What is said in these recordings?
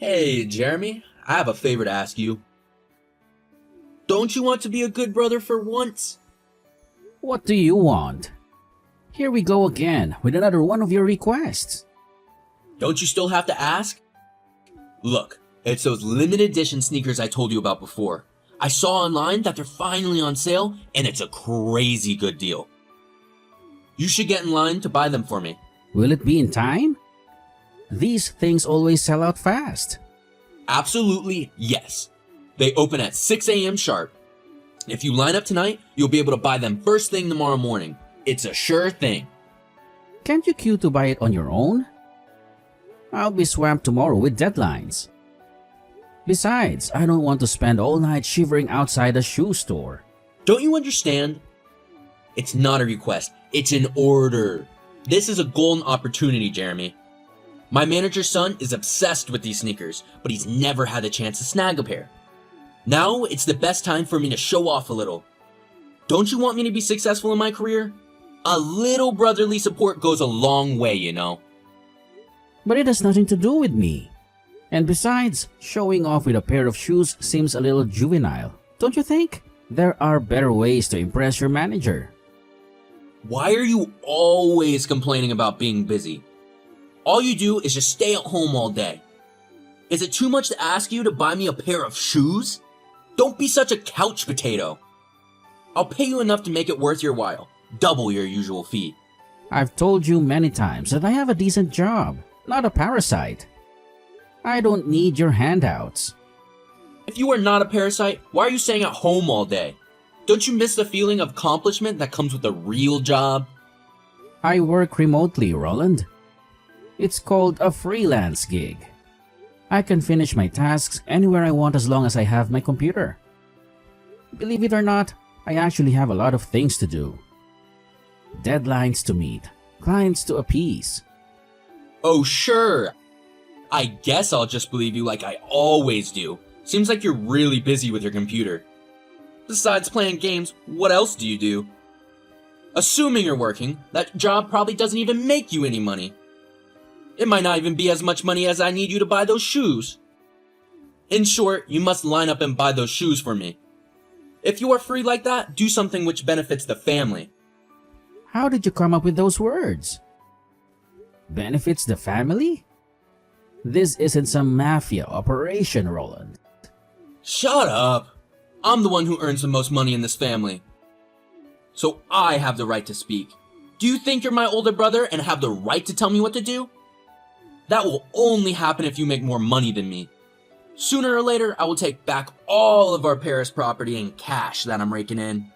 Hey, Jeremy, I have a favor to ask you. Don't you want to be a good brother for once? What do you want? Here we go again with another one of your requests. Don't you still have to ask? Look, it's those limited edition sneakers I told you about before. I saw online that they're finally on sale, and it's a crazy good deal. You should get in line to buy them for me. Will it be in time? These things always sell out fast. Absolutely yes. They open at 6 a.m. sharp. If you line up tonight, you'll be able to buy them first thing tomorrow morning. It's a sure thing. Can't you queue to buy it on your own? I'll be swamped tomorrow with deadlines. Besides, I don't want to spend all night shivering outside a shoe store. Don't you understand? It's not a request, it's an order. This is a golden opportunity, Jeremy. My manager's son is obsessed with these sneakers, but he's never had a chance to snag a pair. Now it's the best time for me to show off a little. Don't you want me to be successful in my career? A little brotherly support goes a long way, you know. But it has nothing to do with me. And besides, showing off with a pair of shoes seems a little juvenile, don't you think? There are better ways to impress your manager. Why are you always complaining about being busy? All you do is just stay at home all day. Is it too much to ask you to buy me a pair of shoes? Don't be such a couch potato. I'll pay you enough to make it worth your while. Double your usual fee. I've told you many times that I have a decent job, not a parasite. I don't need your handouts. If you are not a parasite, why are you staying at home all day? Don't you miss the feeling of accomplishment that comes with a real job? I work remotely, Roland. It's called a freelance gig. I can finish my tasks anywhere I want as long as I have my computer. Believe it or not, I actually have a lot of things to do. Deadlines to meet, clients to appease. Oh sure. I guess I'll just believe you like I always do. Seems like you're really busy with your computer. Besides playing games, what else do you do? Assuming you're working, that job probably doesn't even make you any money. It might not even be as much money as I need you to buy those shoes. In short, you must line up and buy those shoes for me. If you are free like that, do something which benefits the family. How did you come up with those words? Benefits the family? This isn't some mafia operation, Roland. Shut up! I'm the one who earns the most money in this family. So I have the right to speak. Do you think you're my older brother and have the right to tell me what to do? That will only happen if you make more money than me. Sooner or later, I will take back all of our Paris property in cash that I'm raking in.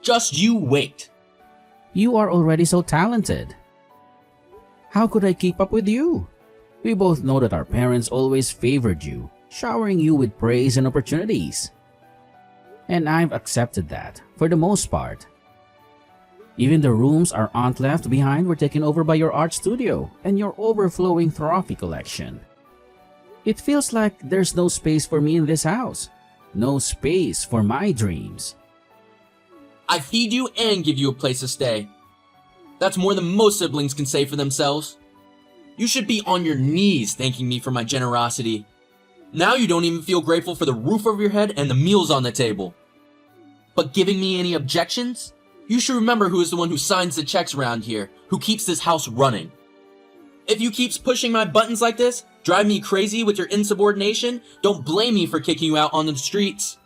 Just you wait. You are already so talented. How could I keep up with you? We both know that our parents always favored you, showering you with praise and opportunities. And I've accepted that, for the most part. Even the rooms our aunt left behind were taken over by your art studio and your overflowing trophy collection. It feels like there's no space for me in this house. No space for my dreams. I feed you and give you a place to stay. That's more than most siblings can say for themselves. You should be on your knees thanking me for my generosity. Now you don't even feel grateful for the roof over your head and the meals on the table. But giving me any objections? You should remember who is the one who signs the checks around here, who keeps this house running. If you keep pushing my buttons like this, drive me crazy with your insubordination, don't blame me for kicking you out on the streets.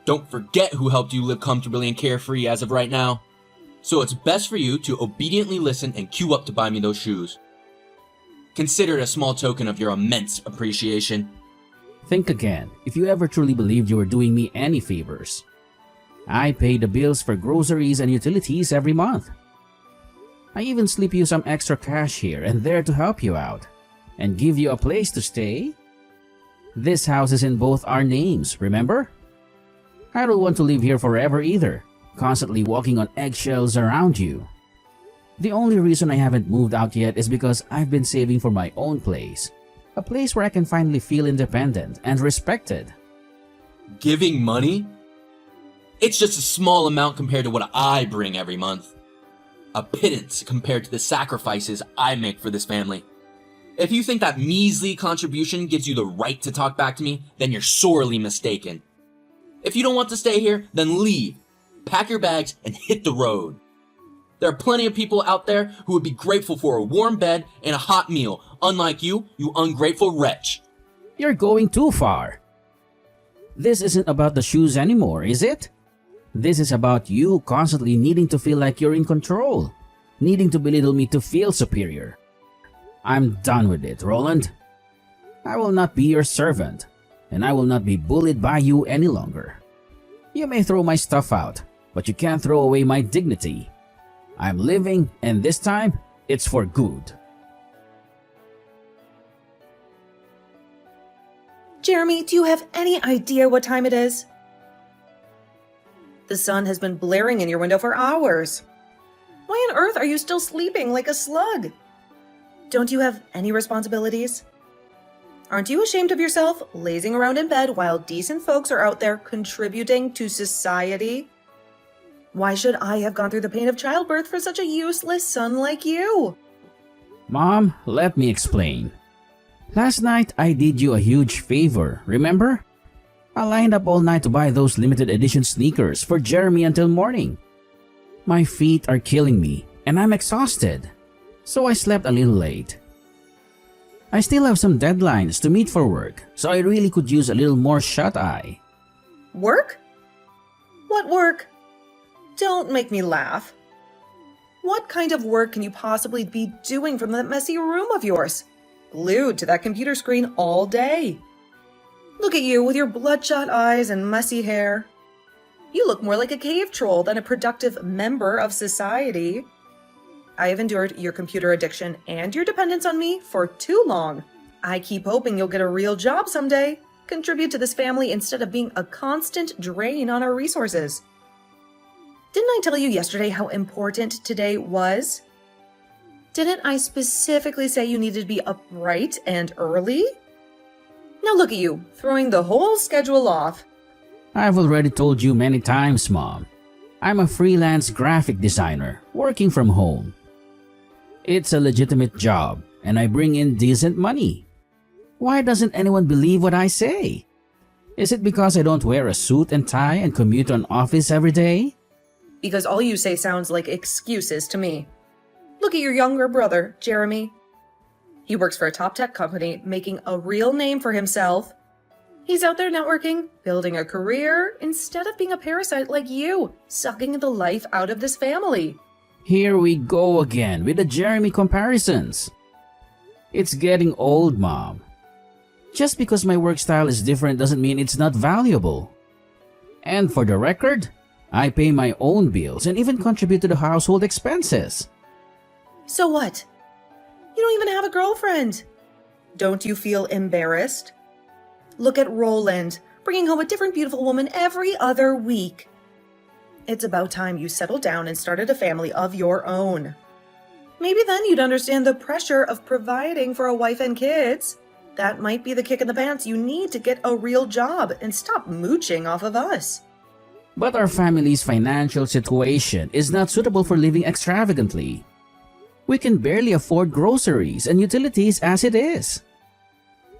Don't forget who helped you live comfortably and carefree as of right now. So it's best for you to obediently listen and queue up to buy me those shoes. Consider it a small token of your immense appreciation. Think again, if you ever truly believed you were doing me any favors. I pay the bills for groceries and utilities every month. I even slip you some extra cash here and there to help you out, and give you a place to stay. This house is in both our names, remember? I don't want to live here forever either, constantly walking on eggshells around you. The only reason I haven't moved out yet is because I've been saving for my own place. A place where I can finally feel independent and respected. Giving money? It's just a small amount compared to what I bring every month. A pittance compared to the sacrifices I make for this family. If you think that measly contribution gives you the right to talk back to me, then you're sorely mistaken. If you don't want to stay here, then leave. Pack your bags and hit the road. There are plenty of people out there who would be grateful for a warm bed and a hot meal, unlike you, you ungrateful wretch. You're going too far. This isn't about the shoes anymore, is it? This is about you constantly needing to feel like you're in control, needing to belittle me to feel superior. I'm done with it, Roland. I will not be your servant, and I will not be bullied by you any longer. You may throw my stuff out, but you can't throw away my dignity. I'm living, and this time, it's for good. Jeremy, do you have any idea what time it is? The sun has been blaring in your window for hours. Why on earth are you still sleeping like a slug? Don't you have any responsibilities? Aren't you ashamed of yourself, lazing around in bed while decent folks are out there contributing to society? Why should I have gone through the pain of childbirth for such a useless son like you? Mom, let me explain. Last night, I did you a huge favor, remember? I lined up all night to buy those limited edition sneakers for Jeremy until morning. My feet are killing me, and I'm exhausted. So I slept a little late. I still have some deadlines to meet for work, so I really could use a little more shut-eye. Work? What work? Don't make me laugh. What kind of work can you possibly be doing from that messy room of yours? Glued to that computer screen all day. Look at you with your bloodshot eyes and messy hair. You look more like a cave troll than a productive member of society. I have endured your computer addiction and your dependence on me for too long. I keep hoping you'll get a real job someday, contribute to this family instead of being a constant drain on our resources. Didn't I tell you yesterday how important today was? Didn't I specifically say you needed to be up bright and early? Now look at you, throwing the whole schedule off. I've already told you many times, Mom. I'm a freelance graphic designer, working from home. It's a legitimate job, and I bring in decent money. Why doesn't anyone believe what I say? Is it because I don't wear a suit and tie and commute to an office every day? Because all you say sounds like excuses to me. Look at your younger brother, Jeremy. He works for a top tech company, making a real name for himself. He's out there networking, building a career, instead of being a parasite like you, sucking the life out of this family. Here we go again with the Jeremy comparisons. It's getting old, Mom. Just because my work style is different doesn't mean it's not valuable. And for the record, I pay my own bills and even contribute to the household expenses. So what? You don't even have a girlfriend. Don't you feel embarrassed? Look at Roland, bringing home a different beautiful woman every other week. It's about time you settled down and started a family of your own. Maybe then you'd understand the pressure of providing for a wife and kids. That might be the kick in the pants you need to get a real job and stop mooching off of us. But our family's financial situation is not suitable for living extravagantly. We can barely afford groceries and utilities as it is.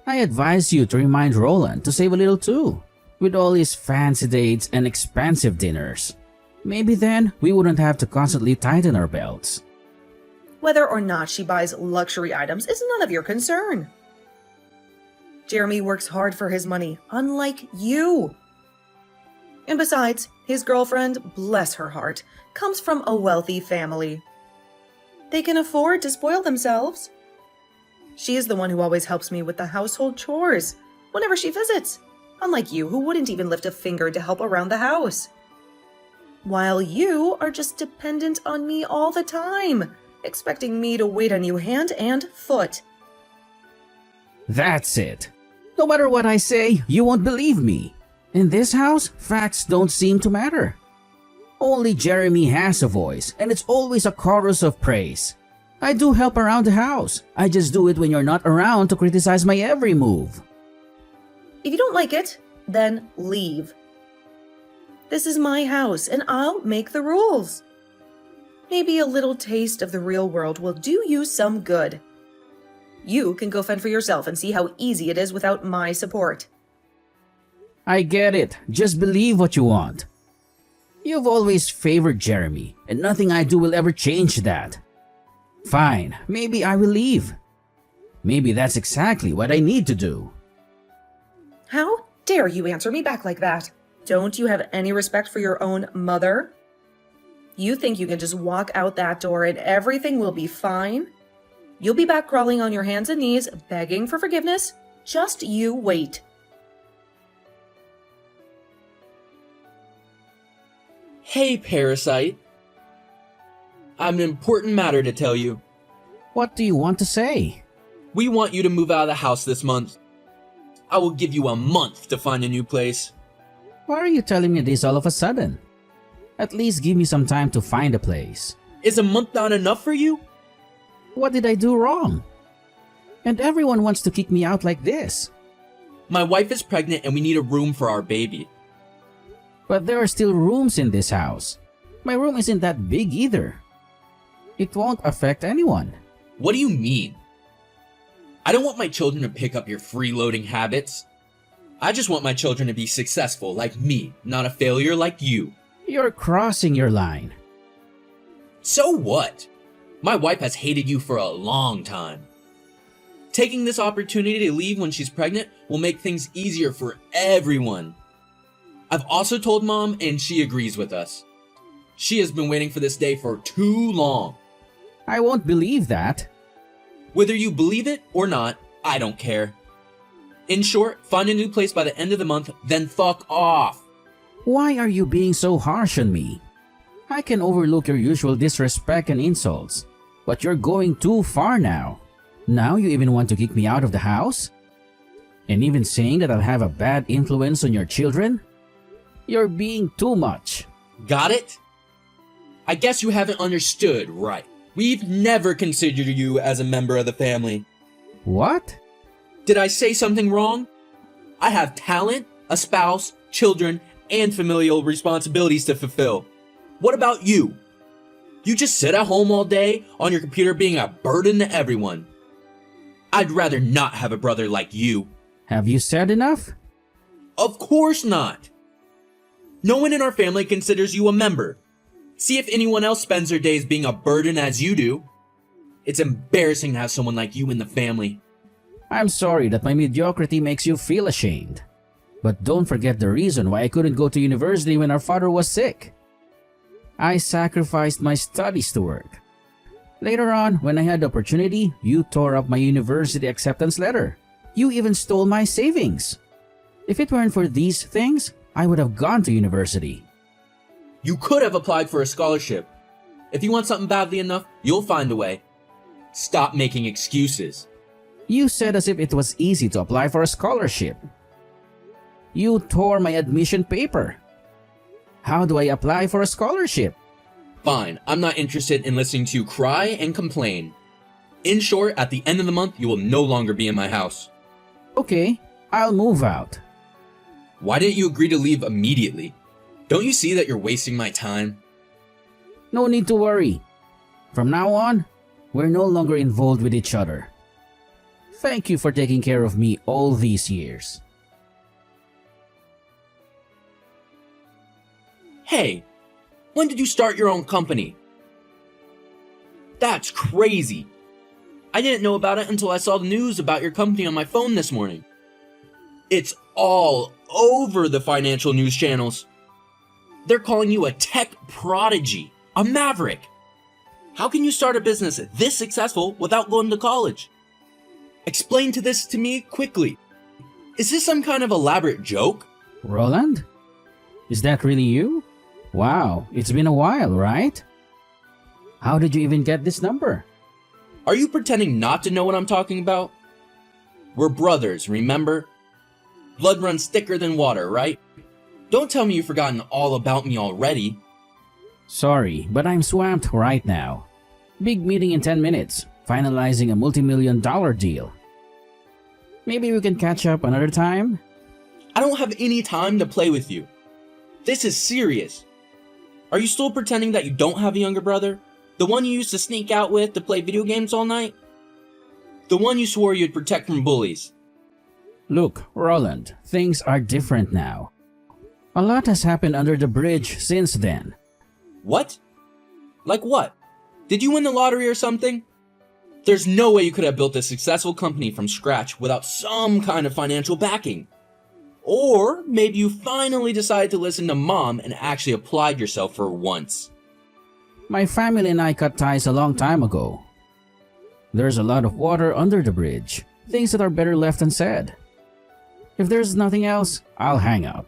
I advise you to remind Roland to save a little too, with all his fancy dates and expensive dinners. Maybe then we wouldn't have to constantly tighten our belts. Whether or not she buys luxury items is none of your concern. Jeremy works hard for his money, unlike you. And besides, his girlfriend, bless her heart, comes from a wealthy family. They can afford to spoil themselves. She is the one who always helps me with the household chores whenever she visits, unlike you who wouldn't even lift a finger to help around the house. While you are just dependent on me all the time, expecting me to wait on you hand and foot. That's it. No matter what I say, you won't believe me. In this house, facts don't seem to matter. Only Jeremy has a voice, and it's always a chorus of praise. I do help around the house. I just do it when you're not around to criticize my every move. If you don't like it, then leave. This is my house, and I'll make the rules. Maybe a little taste of the real world will do you some good. You can go fend for yourself and see how easy it is without my support. I get it. Just believe what you want. You've always favored Jeremy, and nothing I do will ever change that. Fine, maybe I will leave. Maybe that's exactly what I need to do. How dare you answer me back like that? Don't you have any respect for your own mother? You think you can just walk out that door and everything will be fine? You'll be back crawling on your hands and knees, begging for forgiveness. Just you wait. Hey, Parasite. I have an important matter to tell you. What do you want to say? We want you to move out of the house this month. I will give you a month to find a new place. Why are you telling me this all of a sudden? At least give me some time to find a place. Is a month not enough for you? What did I do wrong? And everyone wants to kick me out like this. My wife is pregnant and we need a room for our baby. But there are still rooms in this house. My room isn't that big either. It won't affect anyone. What do you mean? I don't want my children to pick up your freeloading habits. I just want my children to be successful like me, not a failure like you. You're crossing your line. So what? My wife has hated you for a long time. Taking this opportunity to leave when she's pregnant will make things easier for everyone. I've also told Mom and she agrees with us. She has been waiting for this day for too long. I won't believe that. Whether you believe it or not, I don't care. In short, find a new place by the end of the month, then fuck off. Why are you being so harsh on me? I can overlook your usual disrespect and insults, but you're going too far now. Now you even want to kick me out of the house? And even saying that I'll have a bad influence on your children? You're being too much. Got it? I guess you haven't understood right. We've never considered you as a member of the family. What? Did I say something wrong? I have talent, a spouse, children, and familial responsibilities to fulfill. What about you? You just sit at home all day on your computer being a burden to everyone. I'd rather not have a brother like you. Have you said enough? Of course not. No one in our family considers you a member. See if anyone else spends their days being a burden as you do. It's embarrassing to have someone like you in the family. I'm sorry that my mediocrity makes you feel ashamed. But don't forget the reason why I couldn't go to university when our father was sick. I sacrificed my studies to work. Later on, when I had the opportunity, you tore up my university acceptance letter. You even stole my savings. If it weren't for these things, I would have gone to university. You could have applied for a scholarship. If you want something badly enough, you'll find a way. Stop making excuses. You said as if it was easy to apply for a scholarship. You tore my admission paper. How do I apply for a scholarship? Fine, I'm not interested in listening to you cry and complain. In short, at the end of the month, you will no longer be in my house. Okay, I'll move out. Why didn't you agree to leave immediately? Don't you see that you're wasting my time? No need to worry. From now on, we're no longer involved with each other. Thank you for taking care of me all these years. Hey, when did you start your own company? That's crazy. I didn't know about it until I saw the news about your company on my phone this morning. It's all over the financial news channels. They're calling you a tech prodigy, a maverick. How can you start a business this successful without going to college? Explain this to me quickly. Is this some kind of elaborate joke? Roland? Is that really you? Wow, it's been a while, right? How did you even get this number? Are you pretending not to know what I'm talking about? We're brothers, remember? Blood runs thicker than water, right? Don't tell me you've forgotten all about me already. Sorry, but I'm swamped right now. Big meeting in 10 minutes, finalizing a multi-million-dollar deal. Maybe we can catch up another time? I don't have any time to play with you. This is serious. Are you still pretending that you don't have a younger brother? The one you used to sneak out with to play video games all night? The one you swore you'd protect from bullies. Look, Roland, things are different now. A lot has happened under the bridge since then. What? Like what? Did you win the lottery or something? There's no way you could have built a successful company from scratch without some kind of financial backing. Or maybe you finally decided to listen to Mom and actually applied yourself for once. My family and I cut ties a long time ago. There's a lot of water under the bridge, things that are better left unsaid. If there's nothing else, I'll hang up.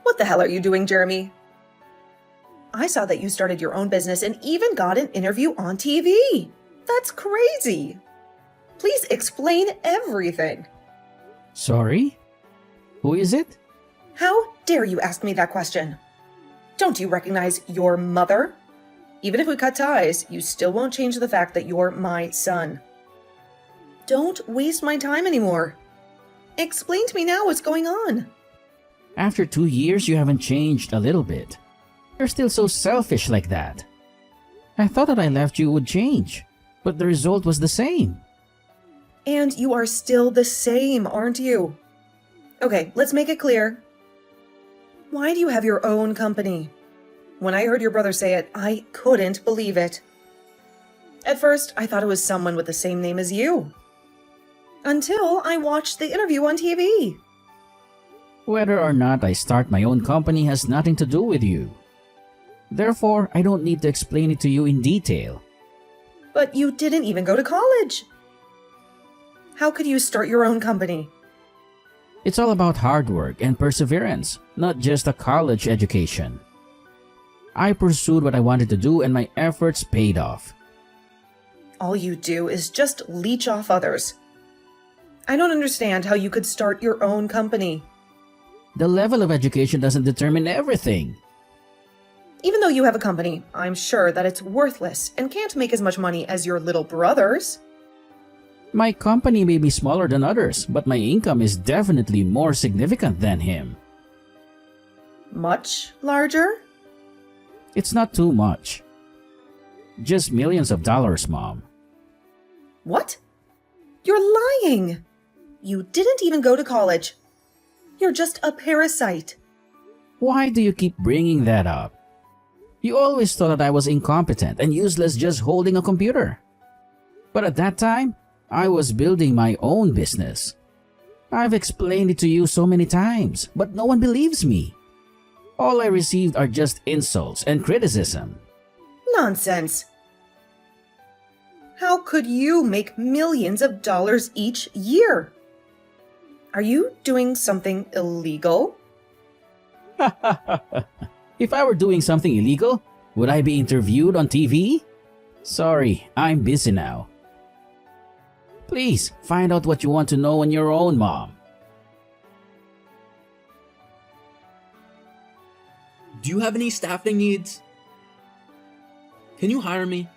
What the hell are you doing, Jeremy? I saw that you started your own business and even got an interview on TV. That's crazy. Please explain everything. Sorry? Who is it? How dare you ask me that question? Don't you recognize your mother? Even if we cut ties, you still won't change the fact that you're my son. Don't waste my time anymore. Explain to me now what's going on. After 2 years, you haven't changed a little bit. You're still so selfish like that. I thought that I left you would change, but the result was the same. And you are still the same, aren't you? Okay, let's make it clear. Why do you have your own company? When I heard your brother say it, I couldn't believe it. At first, I thought it was someone with the same name as you. Until I watched the interview on TV. Whether or not I start my own company has nothing to do with you. Therefore, I don't need to explain it to you in detail. But you didn't even go to college. How could you start your own company? It's all about hard work and perseverance, not just a college education. I pursued what I wanted to do and my efforts paid off. All you do is just leech off others. I don't understand how you could start your own company. The level of education doesn't determine everything. Even though you have a company, I'm sure that it's worthless and can't make as much money as your little brothers. My company may be smaller than others, but my income is definitely more significant than him. Much larger? It's not too much. Just millions of dollars, Mom. What? You're lying! You didn't even go to college. You're just a parasite. Why do you keep bringing that up? You always thought that I was incompetent and useless just holding a computer. But at that time, I was building my own business. I've explained it to you so many times, but no one believes me. All I received are just insults and criticism. Nonsense. How could you make millions of dollars each year? Are you doing something illegal? If I were doing something illegal, would I be interviewed on TV? Sorry, I'm busy now. Please, find out what you want to know on your own, Mom. Do you have any staffing needs? Can you hire me?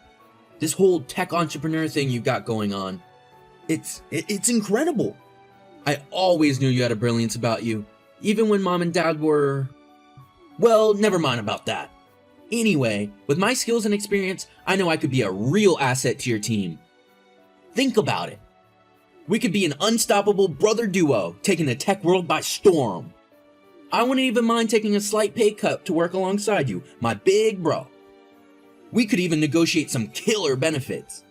This whole tech entrepreneur thing you've got going on. It's incredible. I always knew you had a brilliance about you, even when Mom and Dad were... Well, never mind about that. Anyway, with my skills and experience, I know I could be a real asset to your team. Think about it. We could be an unstoppable brother duo, taking the tech world by storm. I wouldn't even mind taking a slight pay cut to work alongside you, my big bro. We could even negotiate some killer benefits.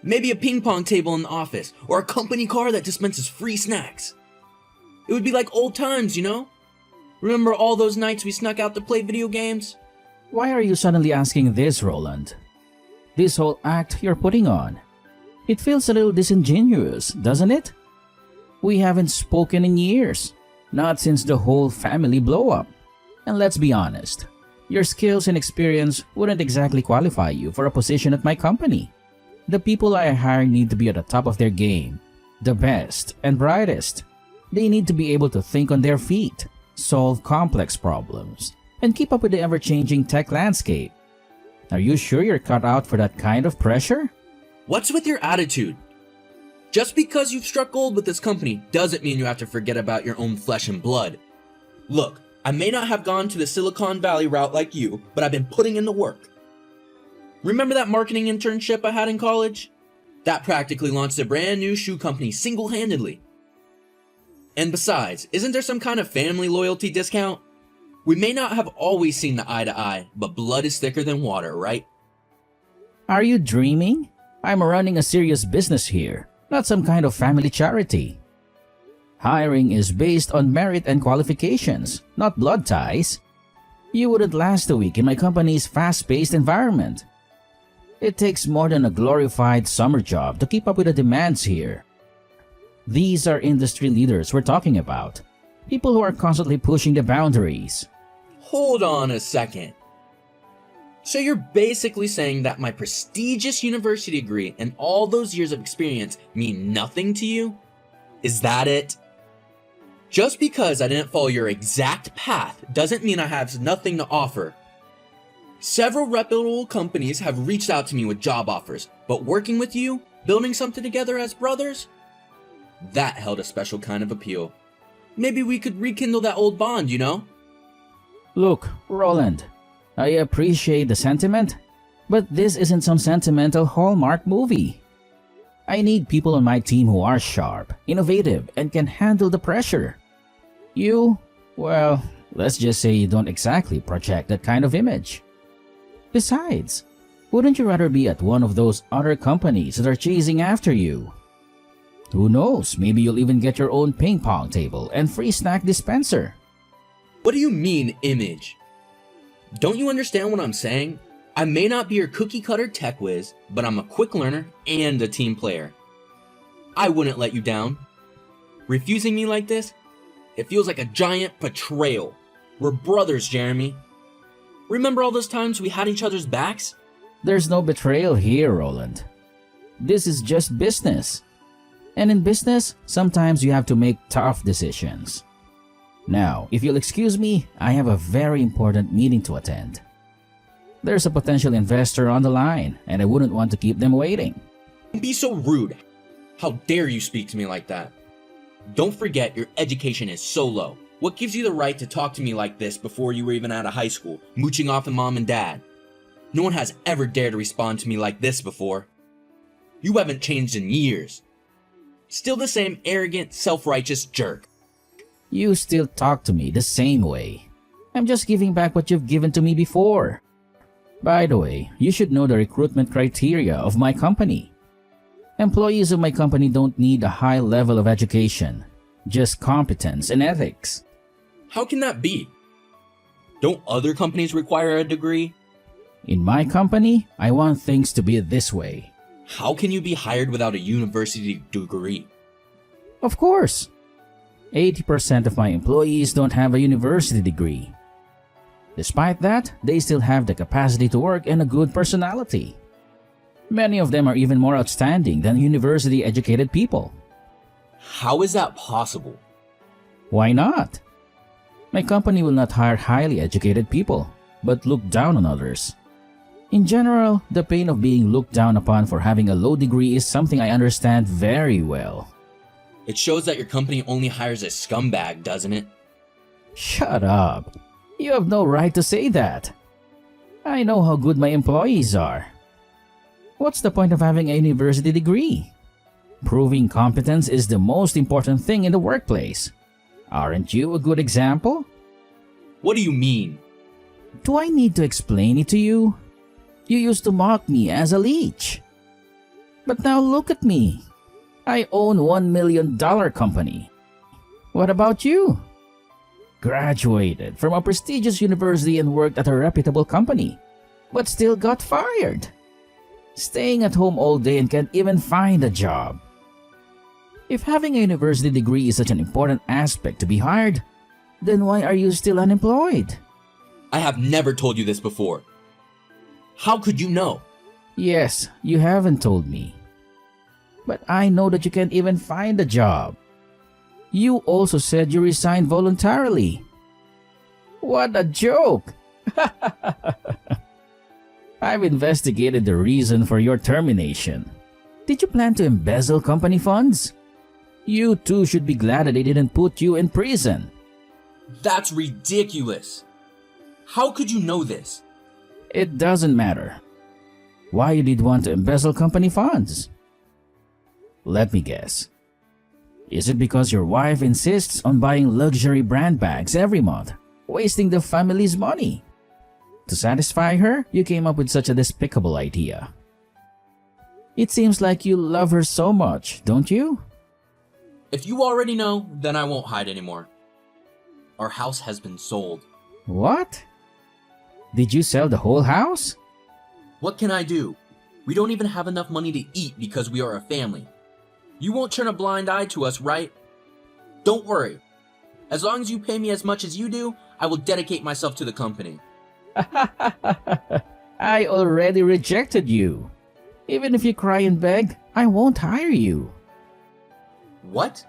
Maybe a ping pong table in the office, or a company car that dispenses free snacks. It would be like old times, you know? Remember all those nights we snuck out to play video games? Why are you suddenly asking this, Roland? This whole act you're putting on. It feels a little disingenuous, doesn't it? We haven't spoken in years, not since the whole family blow up. And let's be honest, your skills and experience wouldn't exactly qualify you for a position at my company. The people I hire need to be at the top of their game, the best and brightest. They need to be able to think on their feet, solve complex problems, and keep up with the ever-changing tech landscape. Are you sure you're cut out for that kind of pressure? What's with your attitude? Just because you've struck gold with this company doesn't mean you have to forget about your own flesh and blood. Look, I may not have gone to the Silicon Valley route like you, but I've been putting in the work. Remember that marketing internship I had in college? That practically launched a brand new shoe company single-handedly. And besides, isn't there some kind of family loyalty discount? We may not have always seen eye to eye, but blood is thicker than water, right? Are you dreaming? I'm running a serious business here, not some kind of family charity. Hiring is based on merit and qualifications, not blood ties. You wouldn't last a week in my company's fast-paced environment. It takes more than a glorified summer job to keep up with the demands here. These are industry leaders we're talking about. People who are constantly pushing the boundaries. Hold on a second. So you're basically saying that my prestigious university degree and all those years of experience mean nothing to you? Is that it? Just because I didn't follow your exact path doesn't mean I have nothing to offer. Several reputable companies have reached out to me with job offers, but working with you, building something together as brothers, that held a special kind of appeal. Maybe we could rekindle that old bond, you know? Look, Roland, I appreciate the sentiment, but this isn't some sentimental Hallmark movie. I need people on my team who are sharp, innovative, and can handle the pressure. You, well, let's just say you don't exactly project that kind of image. Besides, wouldn't you rather be at one of those other companies that are chasing after you? Who knows, maybe you'll even get your own ping pong table and free snack dispenser. What do you mean, image? Don't you understand what I'm saying? I may not be your cookie-cutter tech whiz, but I'm a quick learner and a team player. I wouldn't let you down. Refusing me like this? It feels like a giant betrayal. We're brothers, Jeremy. Remember all those times we had each other's backs? There's no betrayal here, Roland. This is just business. And in business, sometimes you have to make tough decisions. Now, if you'll excuse me, I have a very important meeting to attend. There's a potential investor on the line, and I wouldn't want to keep them waiting. Don't be so rude. How dare you speak to me like that? Don't forget your education is so low. What gives you the right to talk to me like this before you were even out of high school, mooching off of mom and dad? No one has ever dared to respond to me like this before. You haven't changed in years. Still the same arrogant, self-righteous jerk. You still talk to me the same way. I'm just giving back what you've given to me before. By the way, you should know the recruitment criteria of my company. Employees of my company don't need a high level of education, just competence and ethics. How can that be? Don't other companies require a degree? In my company, I want things to be this way. How can you be hired without a university degree? Of course. 80% of my employees don't have a university degree. Despite that, they still have the capacity to work and a good personality. Many of them are even more outstanding than university-educated people. How is that possible? Why not? My company will not hire highly educated people, but look down on others. In general, the pain of being looked down upon for having a low degree is something I understand very well. It shows that your company only hires a scumbag, doesn't it? Shut up. You have no right to say that. I know how good my employees are. What's the point of having a university degree? Proving competence is the most important thing in the workplace. Aren't you a good example? What do you mean? Do I need to explain it to you? You used to mock me as a leech. But now look at me. I own $1 million company. What about you? Graduated from a prestigious university and worked at a reputable company, but still got fired. Staying at home all day and can't even find a job. If having a university degree is such an important aspect to be hired, then why are you still unemployed? I have never told you this before. How could you know? Yes, you haven't told me. But I know that you can't even find a job. You also said you resigned voluntarily. What a joke! I've investigated the reason for your termination. Did you plan to embezzle company funds? You too should be glad that they didn't put you in prison. That's ridiculous. How could you know this? It doesn't matter. why you did want to embezzle company funds. Let me guess. Is it because your wife insists on buying luxury brand bags every month, wasting the family's money? To satisfy her, you came up with such a despicable idea. It seems like you love her so much, don't you? If you already know, then I won't hide anymore. Our house has been sold. What? Did you sell the whole house? What can I do? We don't even have enough money to eat because we are a family. You won't turn a blind eye to us, right? Don't worry. As long as you pay me as much as you do, I will dedicate myself to the company. I already rejected you. Even if you cry and beg, I won't hire you. What?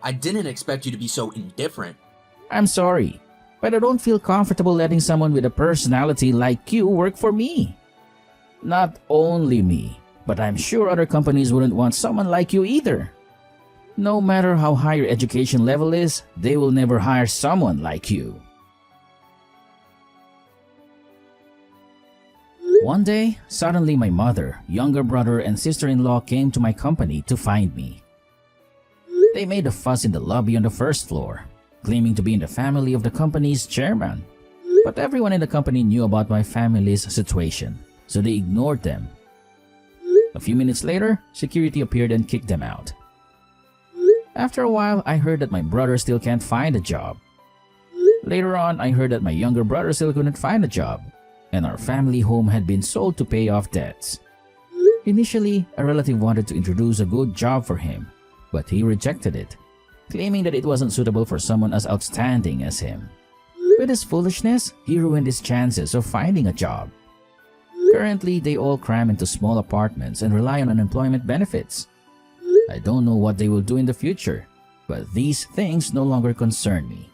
I didn't expect you to be so indifferent. I'm sorry, but I don't feel comfortable letting someone with a personality like you work for me. Not only me, but I'm sure other companies wouldn't want someone like you either. No matter how high your education level is, they will never hire someone like you. One day, suddenly my mother, younger brother, and sister-in-law came to my company to find me. They made a fuss in the lobby on the first floor, claiming to be in the family of the company's chairman. But everyone in the company knew about my family's situation, so they ignored them. A few minutes later, security appeared and kicked them out. After a while, I heard that my brother still can't find a job. Later on, I heard that my younger brother still couldn't find a job, and our family home had been sold to pay off debts. Initially, a relative wanted to introduce a good job for him, but he rejected it, claiming that it wasn't suitable for someone as outstanding as him. With his foolishness, he ruined his chances of finding a job. Currently, they all cram into small apartments and rely on unemployment benefits. I don't know what they will do in the future, but these things no longer concern me.